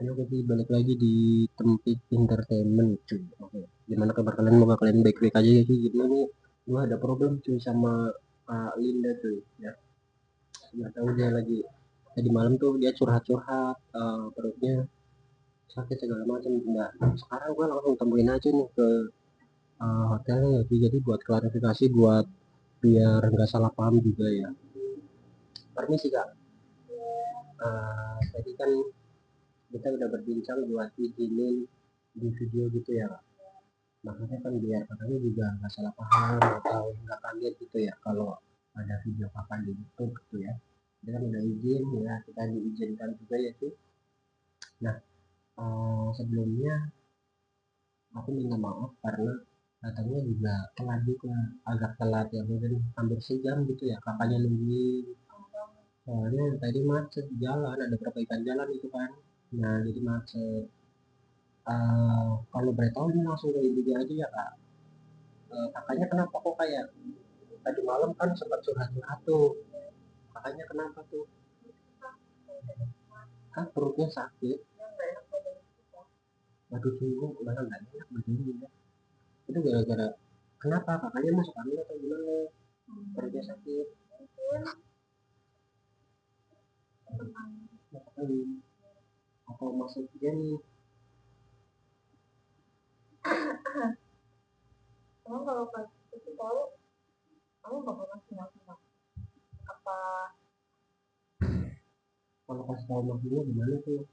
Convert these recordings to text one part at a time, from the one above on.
Ayo kita balik lagi di Tempik Entertainment cuy. Oke. Gimana kabar kalian? Semoga kalian baik-baik aja ya cuy. Gimana nih? Gua ada problem cuy sama Linda cuy. Ya, nggak tahu dia lagi tadi malam tuh dia curhat-curhat perutnya sakit segala macam. Nah, sekarang gua langsung temuin aja nih ke hotelnya ya cuy. Jadi buat klarifikasi buat biar nggak salah paham juga ya. Permisi kak. Tadi kan kita udah berbincang buat izinin di video gitu ya kak. Maksudnya kan biar kakaknya juga nggak salah paham atau nggak kaget gitu ya kalau ada video kakak di YouTube gitu ya. Dia kan udah izin ya, kita diizinkan juga ya sih. Nah, sebelumnya aku minta maaf karena datangnya juga telat juga, agak telat ya, mungkin hampir sejam gitu ya kakaknya nungguin. Soalnya tadi macet di jalan, ada perbaikan jalan itu kan. Nah, jadi macet. Kalau boleh tahu ini langsung ke intinya aja ya kak. Kakaknya kenapa kok kayak tadi malam kan sempat curhat-curhat tuh, kakaknya kenapa tuh? Kan perutnya sakit. Waduh sungguh malah nggak enak badannya ya. Itu gara-gara kenapa kakaknya masuk angin atau gimana? Perutnya sakit. Masuk angin atau masuk dia nih? Emang kalau pas itu tahu kamu bakal ngasih apa? Apa kalau pas tahu maksudnya gimana tuh?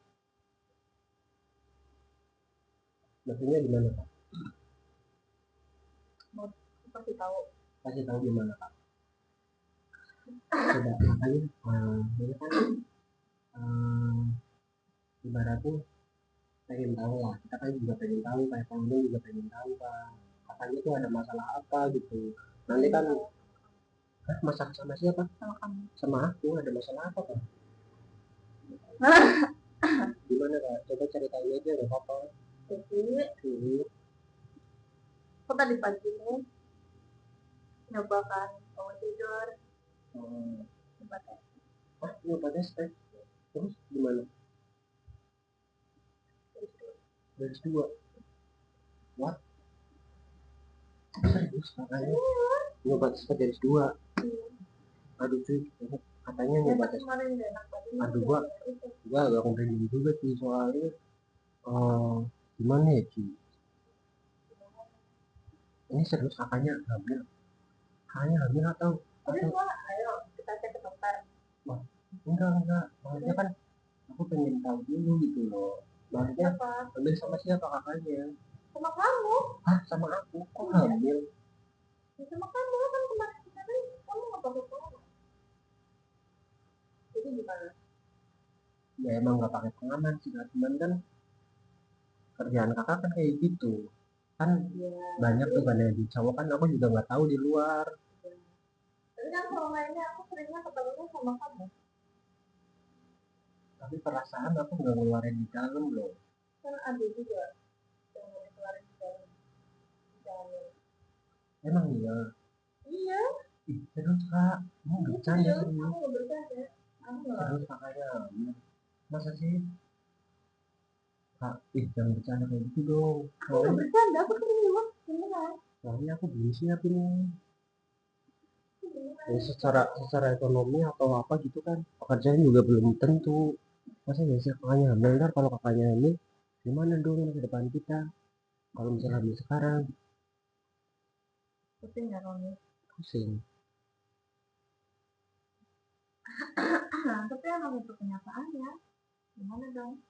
Maksudnya gimana kak? Mau kasih tahu. Kasih tahu gimana kak? Coba makanya ini kan ibaratnya pengen tahu lah, kita kan juga pengen tahu, kayak kamu juga pengen tahu kan kakaknya tuh ada masalah apa gitu. Nanti kan masak sama siapa? Sama kamu. Sama aku ada masalah apa kan? Gimana kak? Coba ceritain aja gak apa-apa. Jadi kok tadi pagi nih nyoba kan mau tidur nyoba tes. Nyoba tes teh terus gimana? Garis dua. Wah serius kakaknya nyoba tes garis dua? Aduh cuy, katanya nyoba tes. Aduh gua agak komplain juga sih soalnya gimana ya cuy, ini serius kakaknya hamil? Kakaknya hamil atau ayo kita cek ke dokter. Wah, enggak maksudnya kan aku pengen tahu dulu gitu loh, maksudnya hamil sama siapa kakaknya? Sama kamu. Hah, sama aku kok hamil? Ya, sama kamu kan kemarin kita kan kamu nggak pakai pengaman. Jadi gimana? Ya emang nggak pakai pengaman sih, cuman kan kerjaan kakak kan kayak gitu kan ya, banyak tuh kan yang di cowok kan, aku juga nggak tahu di luar. Ya. Tapi kan selama ini aku seringnya ketemunya sama kamu. Tapi perasaan aku nggak ngeluarin di dalam loh. Kan ada juga yang mau dikeluarin di dalam. Jangan. Emang iya? Iya. Ih, terus kak, kamu bercanda serius? Aku nggak bercanda. Terus kakaknya, masa sih? Kak, jangan bercanda kayak gitu dong. Aku nggak bercanda, aku serius. Beneran. Soalnya aku belum siap ini. Ya, secara ekonomi atau apa gitu kan, pekerjaan juga belum tentu. Masa nggak sih kakaknya hamil, ntar kalau kakaknya hamil gimana dong ke depan kita kalau misalnya hamil sekarang? Pusing ya Roni? Pusing. Tapi emang itu kenyataannya, gimana dong?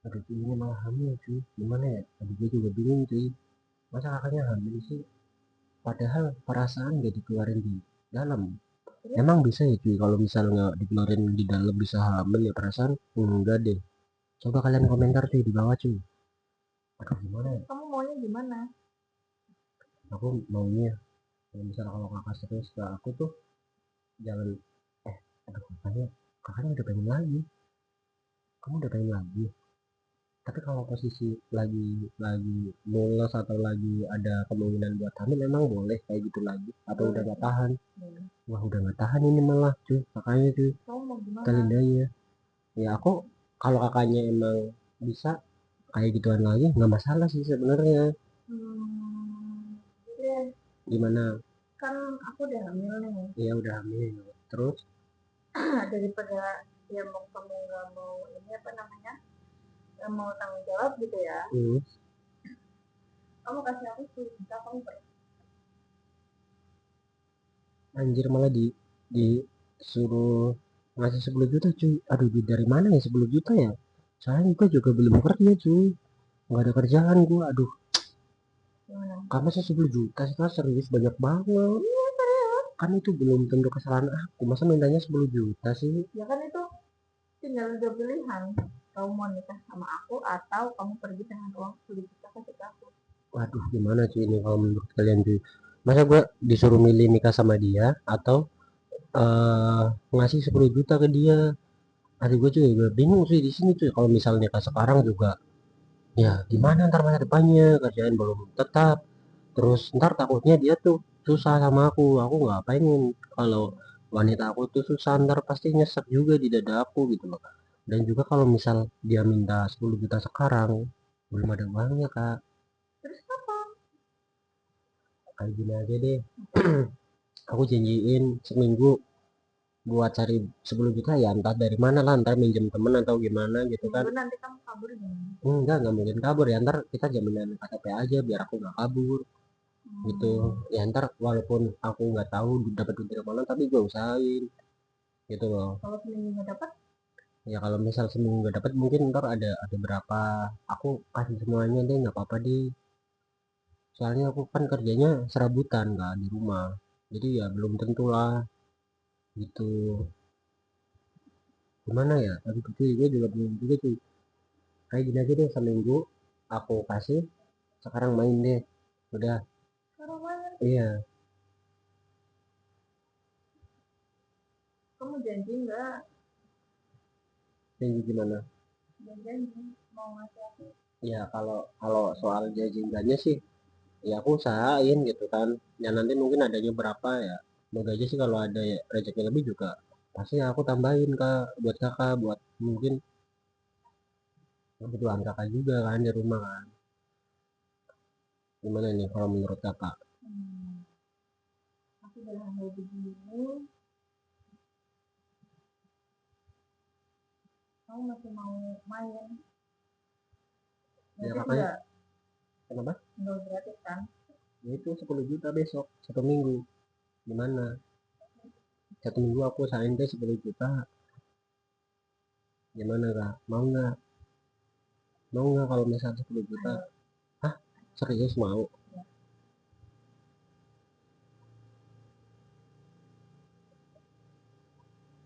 Aduh ini malah hamil cuy, gimana ya? Aduh gue juga bingung cuy, masa kakaknya hamil sih padahal perasaan gak dikeluarin di dalam. Emang bisa ya cuy kalau misalnya nggak dikeluarin di dalam bisa hamil ya perasaan? Enggak deh. Coba kalian komentar tuh di bawah cuy. Aduh gimana ya? Kamu maunya gimana? Aku maunya misalnya kalau kakak serius ke aku tuh jangan aduh kakaknya udah pengen lagi, kamu udah pengen lagi. Tapi kalau posisi lagi mules atau lagi ada kemungkinan buat hamil memang boleh kayak gitu lagi atau udah gak tahan? Wah udah gak tahan ini malah cuy kakaknya cuy. Kalendanya ya aku kalau kakaknya emang bisa kayak gituan lagi nggak masalah sih sebenarnya. Jadi Gimana? kan aku udah hamil nih. Ya udah hamil terus. Daripada dia mau kamu nggak mau ini apa namanya nggak mau tanggung jawab gitu ya, kamu kasih aku 10 juta kamu pergi. Anjir malah disuruh ngasih 10 juta cuy. Aduh duit dari mana ya 10 juta ya? Soalnya gue juga belum kerja cuy. Nggak ada kerjaan gue. Aduh. Gimana? Kamu sih 10 juta sih kan serius banyak banget. Iya serius. Kan itu belum tentu kesalahan aku. Masa mintanya 10 juta sih? Ya kan itu tinggal dua pilihan, kamu mau nikah sama aku atau kamu pergi dengan uang 10 juta kasih ke aku. Waduh gimana cuy ini kalau menurut kalian cuy? Masa gue disuruh milih nikah sama dia atau ngasih 10 juta ke dia? Aduh gue juga bingung sih di sini cuy. Kalau misalnya nikah sekarang juga ya gimana ntar masa depannya kerjaan belum tetap, terus ntar takutnya dia tuh susah sama aku nggak pengen kalau wanita aku tuh susah ntar pasti nyesek juga di dada aku gitu loh. Dan juga kalau misal dia minta 10 juta sekarang belum ada uangnya kak. Terus apa? Kayak gini aja deh. Aku janjiin seminggu buat cari 10 juta ya entah dari mana lah, entar minjem temen atau gimana gitu kan. Seminggu nanti kamu kabur gimana? Enggak mungkin kabur ya, ntar kita jaminan KTP aja biar aku nggak kabur gitu. Ya ntar walaupun aku nggak tahu dapat duit dari mana tapi gue usahain gitu loh. Kalau seminggu nggak dapat? Ya kalau misal seminggu nggak dapat mungkin ntar ada berapa aku kasih semuanya deh nggak apa-apa deh. Soalnya aku kan kerjanya serabutan kan di rumah, jadi ya belum tentu lah gitu. Gimana ya tapi cuy gue juga belum juga cuy. Kayak gini aja deh seminggu aku kasih, sekarang main deh udah. Kalau mana? Iya. Kamu janji nggak? Janji gimana? Janji mau ngasih aku. Ya kalau kalau soal janji sih ya aku usahain gitu kan. Ya nanti mungkin adanya berapa ya, semoga aja sih kalau ada ya, rezeki lebih juga pasti aku tambahin kak buat kakak buat mungkin kebutuhan kakak juga kan di rumah kan. Gimana nih kalau menurut kakak? Aku udah hamil begini, kamu masih mau main? Ya Gratis kakaknya nggak? kenapa? Nggak gratis kan? Ya itu 10 juta besok 1 minggu. Gimana 1 minggu aku usahain deh 10 juta. Gimana kak, mau nggak kalau misalnya 10 juta? Ayo. Hah, serius mau?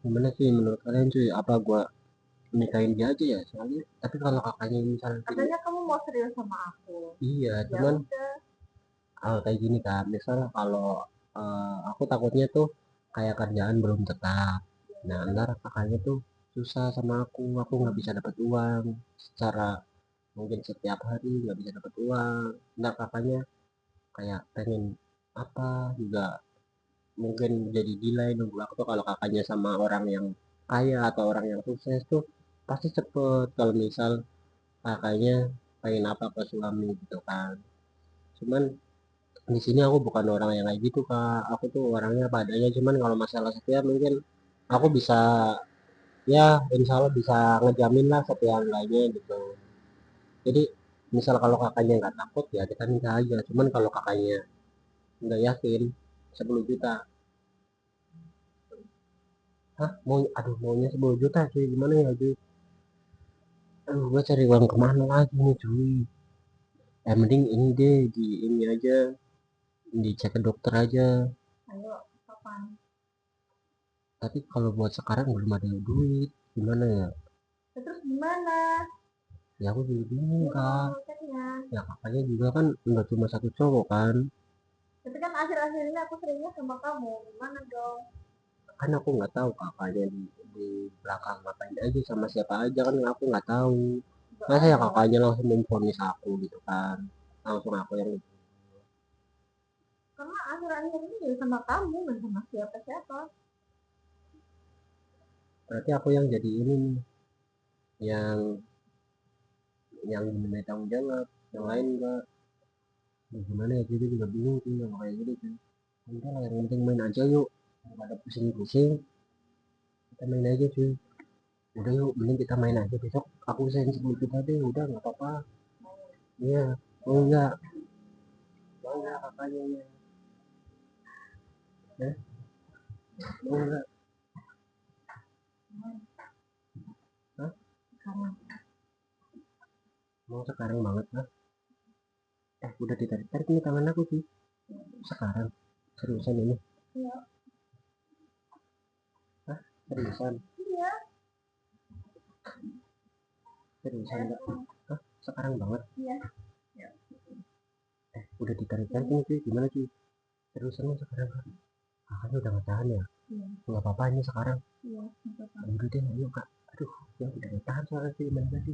Gimana sih menurut kalian cuy, apa gua nikahin dia aja ya soalnya, tapi kalau kakaknya misalnya gini. Katanya kamu mau serius sama aku. Iya Ya cuman udah. kayak gini kan misalnya kalau aku takutnya tuh kayak kerjaan belum tetap, nah ntar kakaknya tuh susah sama aku nggak bisa dapat uang secara mungkin setiap hari nggak bisa dapat uang. Ntar kakaknya kayak pengen apa juga mungkin jadi delay nunggu waktu. Kalau kakaknya sama orang yang kaya atau orang yang sukses tuh pasti cepet. Kalau misal kakaknya pengen apa ke suami gitu kan. Cuman di sini aku bukan orang yang kayak gitu kak, aku tuh orangnya padanya. Cuman kalau masalah setia mungkin aku bisa ya insya Allah bisa ngejamin lah setia lainnya gitu. Jadi misal kalau kakaknya nggak takut ya kita nikah aja. Cuman kalau kakaknya nggak yakin 10 juta. Hah mau, aduh maunya 10 juta cuy gimana ya cuy. Aduh gua cari uang kemana lagi nih cuy. Mending ini deh di ini aja, dicek ke dokter aja. Ayo, kapan? Tapi kalau buat sekarang belum ada duit gimana ya? Ya, terus gimana? Ya aku juga bingung Ini kamu kak. ngeceknya. Ya kakaknya juga kan nggak cuma satu cowok kan. Tapi kan akhir-akhir ini aku seringnya sama kamu. Gimana dong? Kan aku nggak tahu kakaknya di belakang ngapain aja sama siapa aja kan aku nggak tahu. Gak Masa ya ada. kakaknya langsung memvonis aku gitu kan, langsung aku yang. Karena akhir-akhir ini ya sama kamu, nggak sama siapa-siapa. Berarti aku yang jadi ini nih, yang diminta tanggung jawab, yang lain enggak. Ya, gimana ya, kita juga bingung sih kalau kayak gitu sih. Udah lah, yang penting main aja yuk, daripada pusing-pusing, kita main aja cuy. Udah yuk, mending kita main aja, besok aku send sebelum kita deh, udah nggak apa-apa. Iya, oh enggak, oh enggak kakaknya ya, ya, oh enggak. Hah? Sekarang. Mau sekarang banget lah. Udah ditarik-tarik nih tangan aku sih. Sekarang, seriusan ini? Iya. Hah? Seriusan? Iya. Seriusan enggak? Hah? Sekarang banget? Iya. Ya. Udah ditarik-tarik nih cuy, gimana cuy? Seriusan nih sekarang kan? Kakaknya udah nggak tahan ya? Iya. Nggak apa-apa ini sekarang. Iya. Nggak apa-apa. Udah deh, ayo kak. Aduh, ya udah nggak tahan soalnya sih, main tadi.